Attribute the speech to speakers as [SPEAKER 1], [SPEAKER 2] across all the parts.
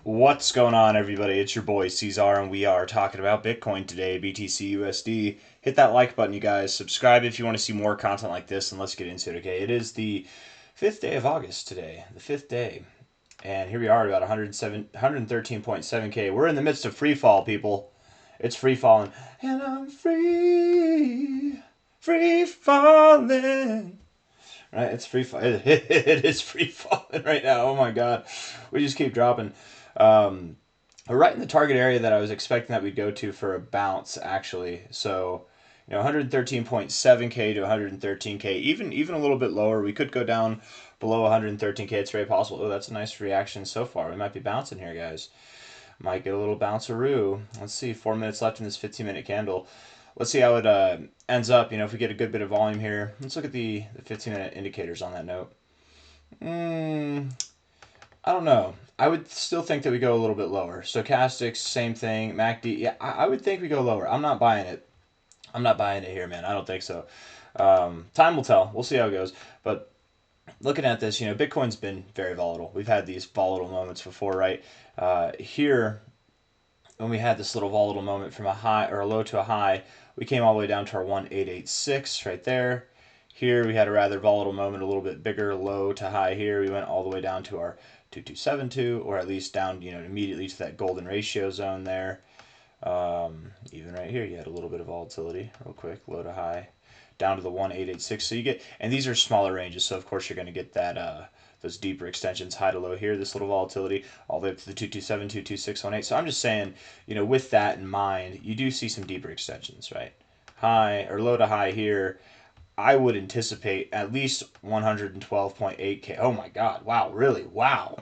[SPEAKER 1] What's going on, everybody? It's your boy C-Zar, and we are talking about Bitcoin today, BTC USD. Hit that like button, you guys. Subscribe if you want to see more content like this, and let's get into it, okay? It is the 5th day of August today, the 5th day. And here we are at about 113.7K. We're in the midst of free fall, people. It's free falling. And I'm free falling. Right? It's free fall. It is free falling right now. Oh my God. We just keep dropping. We're right in the target area that I was expecting that we'd go to for a bounce, actually. So, 113.7K to 113K, even a little bit lower. We could go down below 113K. It's very possible. Oh, that's a nice reaction so far. We might be bouncing here, guys. Might get a little bounceroo. Let's see. 4 minutes left in this 15-minute candle. Let's see how it ends up. If we get a good bit of volume here. Let's look at the 15-minute indicators on that note. I don't know. I would still think that we go a little bit lower. Stochastics, same thing. MACD, yeah, I would think we go lower. I'm not buying it. I'm not buying it here, man. I don't think so. Time will tell. We'll see how it goes. But looking at this, Bitcoin's been very volatile. We've had these volatile moments before, right? Here, when we had this little volatile moment from a high or a low to a high, we came all the way down to our 1886 right there. Here we had a rather volatile moment, a little bit bigger, low to high here. We went all the way down to our 2272, or at least down, immediately to that golden ratio zone there. Even right here, you had a little bit of volatility, real quick, low to high, down to the 1886. So you get, and these are smaller ranges, so of course you're going to get that those deeper extensions, high to low here, this little volatility, all the way up to the 227, 22618. So I'm just saying, with that in mind, you do see some deeper extensions, right? High or low to high here. I would anticipate at least 112.8K. Oh my God! Wow, really? Wow.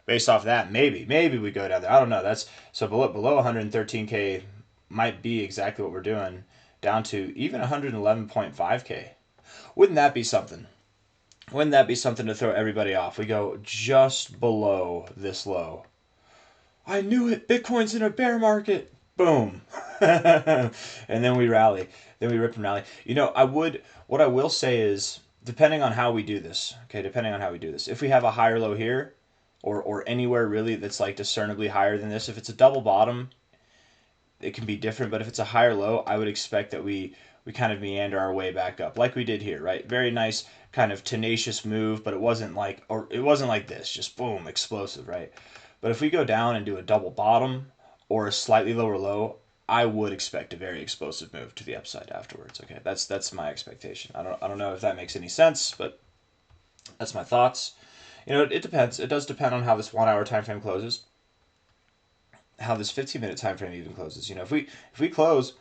[SPEAKER 1] Based off that, maybe we go down there. I don't know. That's so below 113K might be exactly what we're doing. Down to even 111.5K. Wouldn't that be something? Wouldn't that be something to throw everybody off? We go just below this low. I knew it. Bitcoin's in a bear market. Boom. And then we rally. Then we rip and rally. What I will say is, depending on how we do this, okay, depending on how we do this, if we have a higher low here, or anywhere really that's like discernibly higher than this, if it's a double bottom, it can be different. But if it's a higher low, I would expect that we kind of meander our way back up, like we did here, right? Very nice, kind of tenacious move, but it wasn't like this, just boom, explosive, right? But if we go down and do a double bottom or a slightly lower low, I would expect a very explosive move to the upside afterwards. Okay, that's my expectation. I don't know if that makes any sense, but that's my thoughts. It depends. It does depend on how this 1 hour time frame closes, how this 15-minute time frame even closes. If we close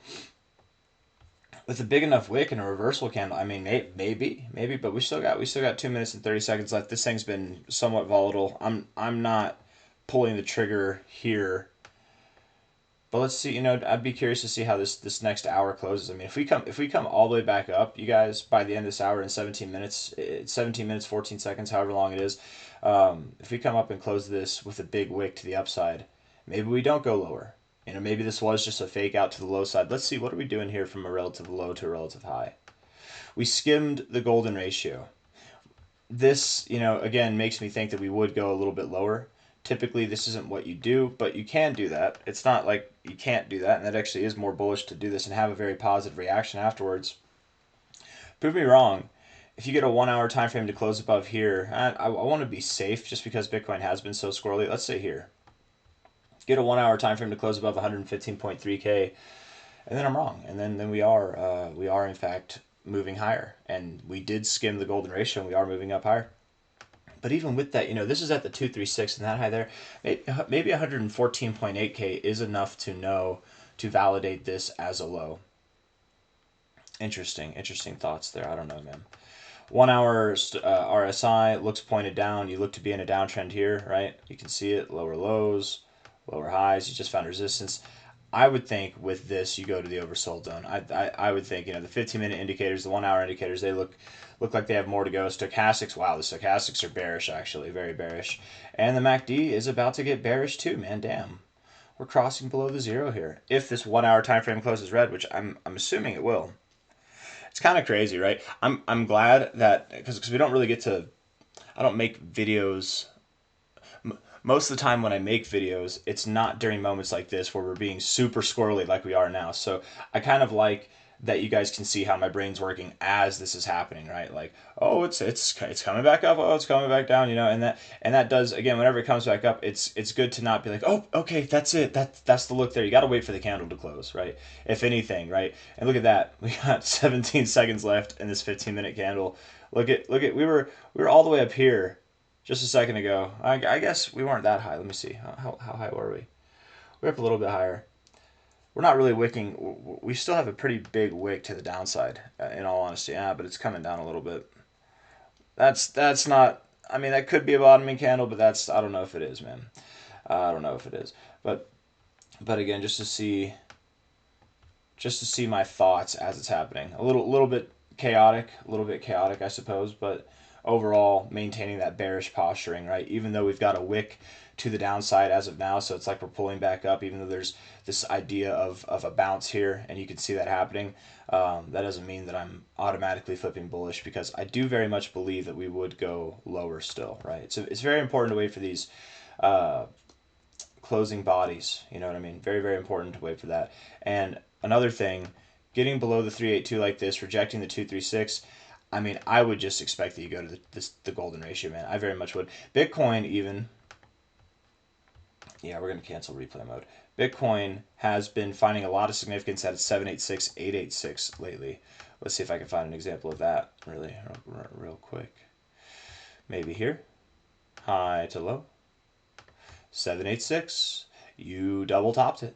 [SPEAKER 1] with a big enough wick and a reversal candle, I mean, maybe, but we still got 2 minutes and 30 seconds left. This thing's been somewhat volatile. I'm not pulling the trigger here, but let's see. I'd be curious to see how this next hour closes. I mean, if we come all the way back up, you guys, by the end of this hour in 17 minutes, 14 seconds, however long it is, if we come up and close this with a big wick to the upside, maybe we don't go lower. Maybe this was just a fake out to the low side. Let's see, what are we doing here from a relative low to a relative high? We skimmed the golden ratio. This, again, makes me think that we would go a little bit lower. Typically, this isn't what you do, but you can do that. It's not like you can't do that, and that actually is more bullish to do this and have a very positive reaction afterwards. Prove me wrong. If you get a 1 hour time frame to close above here, I want to be safe just because Bitcoin has been so squirrely. Let's say here. Get a 1 hour time frame to close above 115.3K, and then I'm wrong. And then we are in fact moving higher, and we did skim the golden ratio, and we are moving up higher. But even with that, this is at the 236 and that high there. Maybe 114.8K is enough to validate this as a low. Interesting thoughts there. I don't know, man. 1 hour RSI looks pointed down. You look to be in a downtrend here, right? You can see it, lower lows, lower highs. You just found resistance. I would think with this, you go to the oversold zone. I would think, the 15-minute indicators, the 1 hour indicators, they look like they have more to go. Stochastics, wow, the stochastics are bearish, actually, very bearish. And the MACD is about to get bearish too, man, damn. We're crossing below the zero here. If this 1 hour time frame closes red, which I'm assuming it will. It's kind of crazy, right? I'm glad that, because we don't really get to, I don't make videos. most of the time when I make videos, it's not during moments like this where we're being super squirrely like we are now. So I kind of like that you guys can see how my brain's working as this is happening, right? Like, oh, it's coming back up, oh, it's coming back down, you know, and that does, again, whenever it comes back up, it's good to not be like, oh, okay, that's it, that's the look there. You got to wait for the candle to close, right? If anything, right? And look at that, we got 17 seconds left in this 15-minute candle. Look at we were all the way up here just a second ago. I guess we weren't that high. Let me see, how high were we? We're up a little bit higher. We're not really wicking. We still have a pretty big wick to the downside, in all honesty. Yeah, but it's coming down a little bit. That's not. I mean, that could be a bottoming candle, but that's, I don't know if it is, man. I don't know if it is. But again, just to see my thoughts as it's happening. A little bit chaotic, I suppose, but overall maintaining that bearish posturing, right? Even though we've got a wick to the downside as of now, so it's like we're pulling back up, even though there's this idea of a bounce here, and you can see that happening. That doesn't mean that I'm automatically flipping bullish, because I do very much believe that we would go lower still, right? So it's very important to wait for these closing bodies, you know what I mean? Very, very important to wait for that. And another thing, getting below the 382 like this, rejecting the 236, I mean, I would just expect that you go to the golden ratio, man. I very much would. Bitcoin even, yeah, we're going to cancel replay mode. Bitcoin has been finding a lot of significance at 786, 886 lately. Let's see if I can find an example of that really real quick. Maybe here, high to low. 786, you double topped it.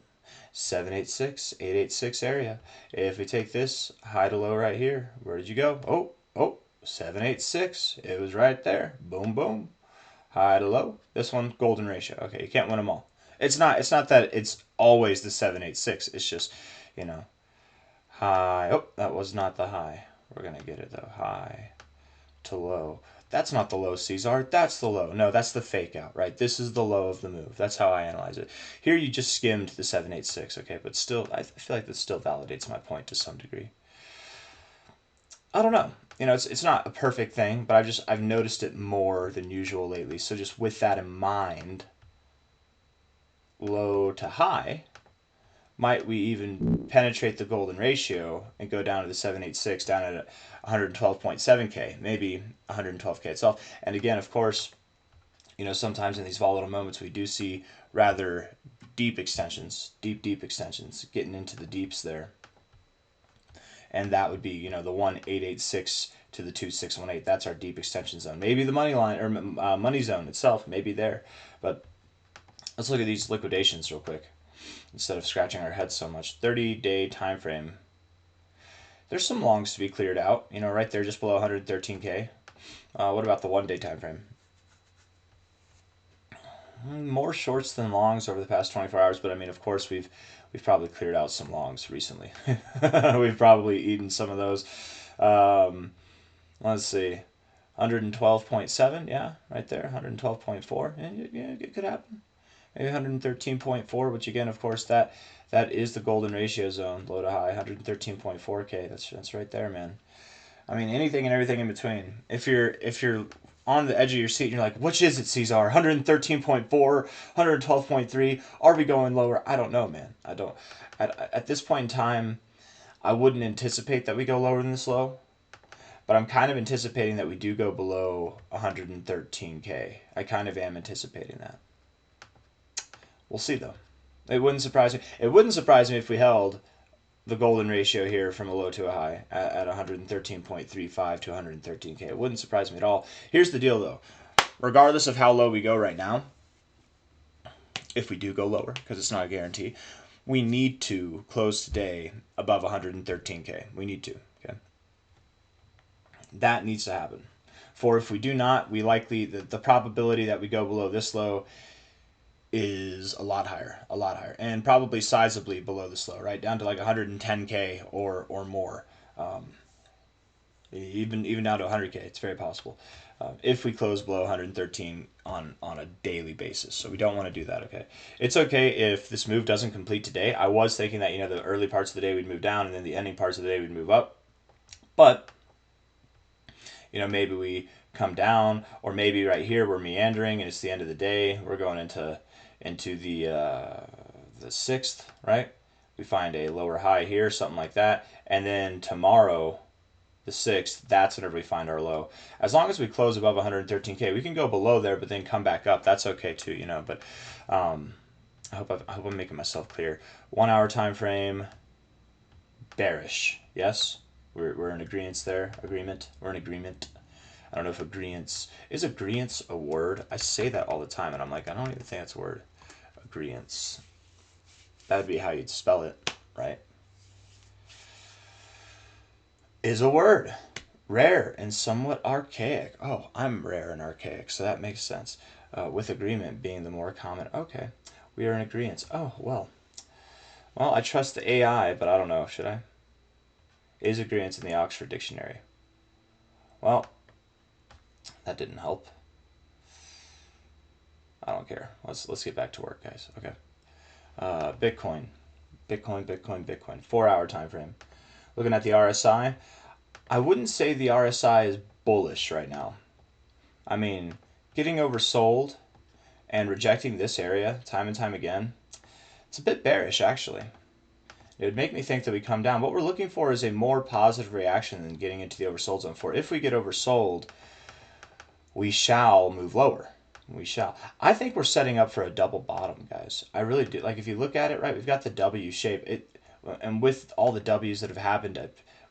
[SPEAKER 1] 786, 886 area. If we take this high to low right here, where did you go? Oh, 786. It was right there. Boom, boom. High to low. This one, golden ratio. Okay, you can't win them all. It's not that it's always the 786. It's just, you know, high. Oh, that was not the high. We're going to get it though. High to low. That's not the low, C-Zar. That's the low. No, that's the fake out, right? This is the low of the move. That's how I analyze it. Here you just skimmed the 786, okay? But still, I feel like this still validates my point to some degree. I don't know. You know, it's not a perfect thing, but I've noticed it more than usual lately. So just with that in mind, low to high, might we even penetrate the golden ratio and go down to the 786, down at 112.7K, maybe 112K itself. And again, of course, you know, sometimes in these volatile moments, we do see rather deep extensions, deep extensions, getting into the deeps there. And that would be, you know, the 1886 to the 2618. That's our deep extension zone. Maybe the money line or money zone itself, maybe there. But let's look at these liquidations real quick, instead of scratching our heads so much. 30-day time frame. There's some longs to be cleared out, you know, right there just below 113K. What about the 1-day time frame? More shorts than longs over the past 24 hours, but I mean, of course, we've probably cleared out some longs recently. We've probably eaten some of those. Let's see, 112.7, yeah, right there, 112.4. Yeah, it could happen. Maybe 113.4, which again, of course, that is the golden ratio zone, low to high, 113.4K. That's right there, man. I mean, anything and everything in between. If you're on the edge of your seat and you're like, which is it, C-Zar? 113.4, 112.3. Are we going lower? I don't know, man. I don't. At this point in time, I wouldn't anticipate that we go lower than this low, but I'm kind of anticipating that we do go below 113K. I kind of am anticipating that. We'll see, though. It wouldn't surprise me. It wouldn't surprise me if we held the golden ratio here from a low to a high at 113.35 to 113K. It wouldn't surprise me at all. Here's the deal, though. Regardless of how low we go right now, if we do go lower, because it's not a guarantee, we need to close today above 113K. We need to, okay? That needs to happen. For if we do not, we likely, the probability that we go below this low is a lot higher, and probably sizably below this low, right down to like 110K or more, even down to 100K. It's very possible if we close below 113 on a daily basis. So we don't want to do that. Okay, it's okay if this move doesn't complete today. I was thinking that, you know, the early parts of the day we'd move down, and then the ending parts of the day we'd move up, but you know, maybe we come down, or maybe right here we're meandering and it's the end of the day. We're going into the 6th, right? We find a lower high here, something like that, and then tomorrow, the 6th, that's whenever we find our low. As long as we close above 113K, we can go below there, but then come back up. That's okay too, you know. But I hope I'm making myself clear. 1 hour time frame, bearish. Yes, we're in agreement there. Agreement. We're in agreement. I don't know if agreeance is agreeance a word. I say that all the time, and I'm like, I don't even think that's a word. Agreeance. That would be how you'd spell it, right? Is a word. Rare and somewhat archaic. Oh, I'm rare and archaic, so that makes sense. With agreement being the more common. Okay, we are in agreement. Oh, well. Well, I trust the AI, but I don't know. Should I? Is agreement in the Oxford Dictionary? Well, that didn't help. I don't care. Let's get back to work, guys. Okay. Bitcoin. 4 hour time frame. Looking at the RSI, I wouldn't say the RSI is bullish right now. I mean, getting oversold and rejecting this area time and time again, it's a bit bearish actually. It would make me think that we come down. What we're looking for is a more positive reaction than getting into the oversold zone. For if we get oversold, we shall move lower. We shall. I think we're setting up for a double bottom, guys. I really do. Like if you look at it, right, we've got the W shape. And with all the W's that have happened,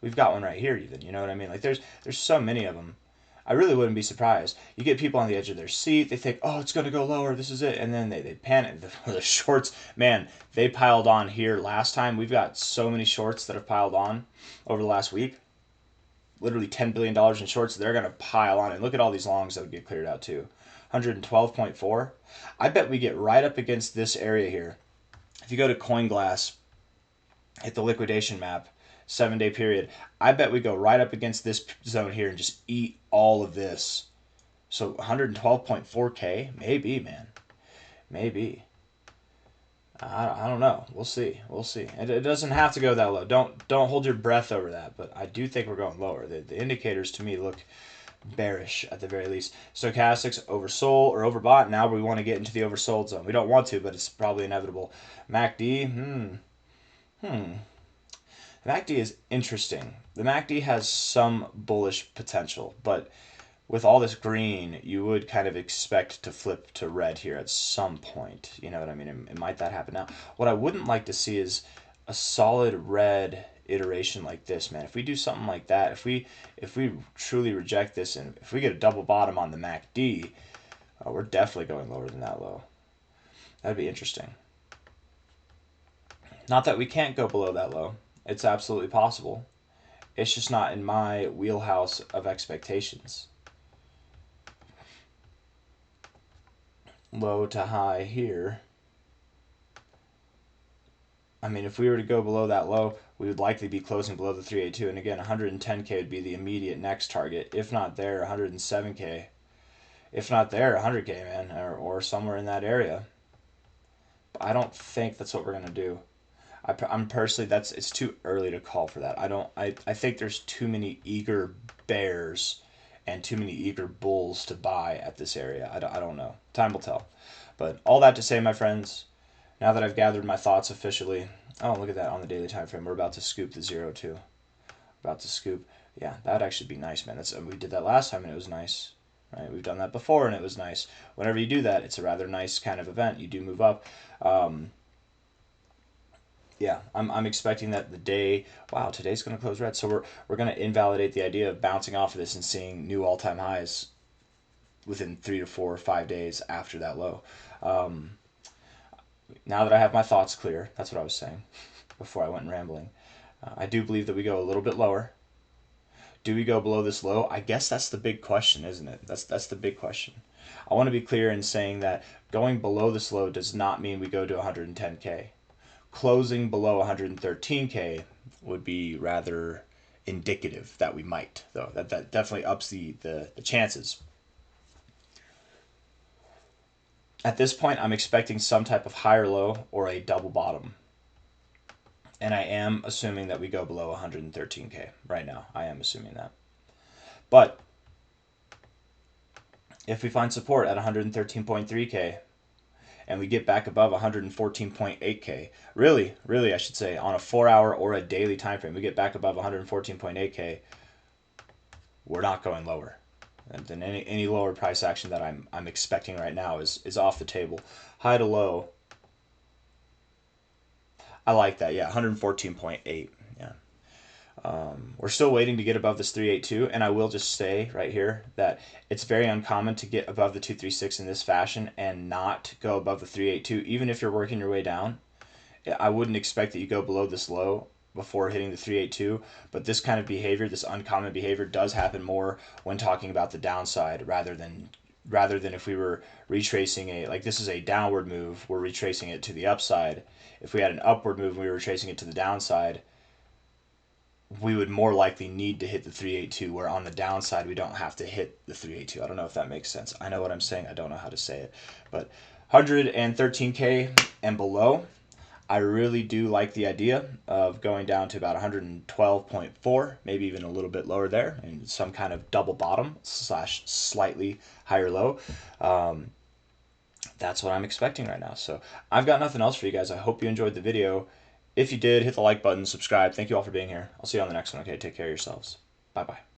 [SPEAKER 1] we've got one right here even. You know what I mean? Like there's so many of them. I really wouldn't be surprised. You get people on the edge of their seat. They think, oh, it's going to go lower. This is it. And then they panic. The shorts, man, they piled on here last time. We've got so many shorts that have piled on over the last week. Literally $10 billion in shorts. They're going to pile on. And look at all these longs that would get cleared out too. 112.4. I bet we get right up against this area here. If you go to CoinGlass, hit the liquidation map, 7-day period, I bet we go right up against this zone here and just eat all of this. So 112.4K, maybe, man, maybe. I don't know. We'll see. We'll see. It doesn't have to go that low. Don't hold your breath over that. But I do think we're going lower. The indicators to me look bearish at the very least. Stochastics oversold or overbought. Now we want to get into the oversold zone. We don't want to, but it's probably inevitable. MACD. The MACD is interesting. The MACD has some bullish potential, but with all this green, you would kind of expect to flip to red here at some point. You know what I mean? And might that happen now? What I wouldn't like to see is a solid red iteration like this, man. If we do something like that, if we truly reject this, and if we get a double bottom on the MACD, we're definitely going lower than that low. That'd be interesting. Not that we can't go below that low. It's absolutely possible. It's just not in my wheelhouse of expectations. Low to high here. I mean, if we were to go below that low, we would likely be closing below the 382. And again, 110K would be the immediate next target. If not there, 107K. If not there, 100K, man, or somewhere in that area. But I don't think that's what we're going to do. I'm personally, it's too early to call for that. I think there's too many eager bears and too many eager bulls to buy at this area. I don't know. Time will tell. But all that to say, my friends, now that I've gathered my thoughts officially, oh, look at that on the daily time frame. We're about to scoop the 0 too. About to scoop. Yeah, that would actually be nice, man. We did that last time and it was nice. Right? We've done that before and it was nice. Whenever you do that, it's a rather nice kind of event. You do move up. Yeah, I'm expecting that the day, wow, today's going to close red. So we're going to invalidate the idea of bouncing off of this and seeing new all-time highs within 3 to 4 or 5 days after that low. Now that I have my thoughts clear, that's what I was saying before I went rambling. I do believe that we go a little bit lower. Do we go below this low? I guess that's the big question, isn't it? That's the big question. I want to be clear in saying that going below this low does not mean we go to 110K. Closing below 113K would be rather indicative that we might, though. That definitely ups the chances. At this point, I'm expecting some type of higher low or a double bottom. And I am assuming that we go below 113K right now. I am assuming that. But If we find support at 113.3K and we get back above 114.8K, really I should say on a 4-hour or a daily time frame, we get back above 114.8K, we're not going lower. And then any lower price action that I'm expecting right now is off the table. High to low, I like that. Yeah, 114.8. Yeah. We're still waiting to get above this 382, and I will just say right here that it's very uncommon to get above the 236 in this fashion and not go above the 382, even if you're working your way down. I wouldn't expect that you go below this low before hitting the 382, but this kind of behavior, this uncommon behavior, does happen more when talking about the downside rather than if we were retracing like this is a downward move, we're retracing it to the upside. If we had an upward move and we were tracing it to the downside, we would more likely need to hit the 382, where on the downside we don't have to hit the 382. I don't know if that makes sense. I know what I'm saying. I don't know how to say it. But 113K and below, I really do like the idea of going down to about 112.4, maybe even a little bit lower there, and some kind of double bottom / slightly higher low. That's what I'm expecting right now. So I've got nothing else for you guys. I hope you enjoyed the video. If you did, hit the like button, subscribe. Thank you all for being here. I'll see you on the next one. Okay, take care of yourselves. Bye-bye.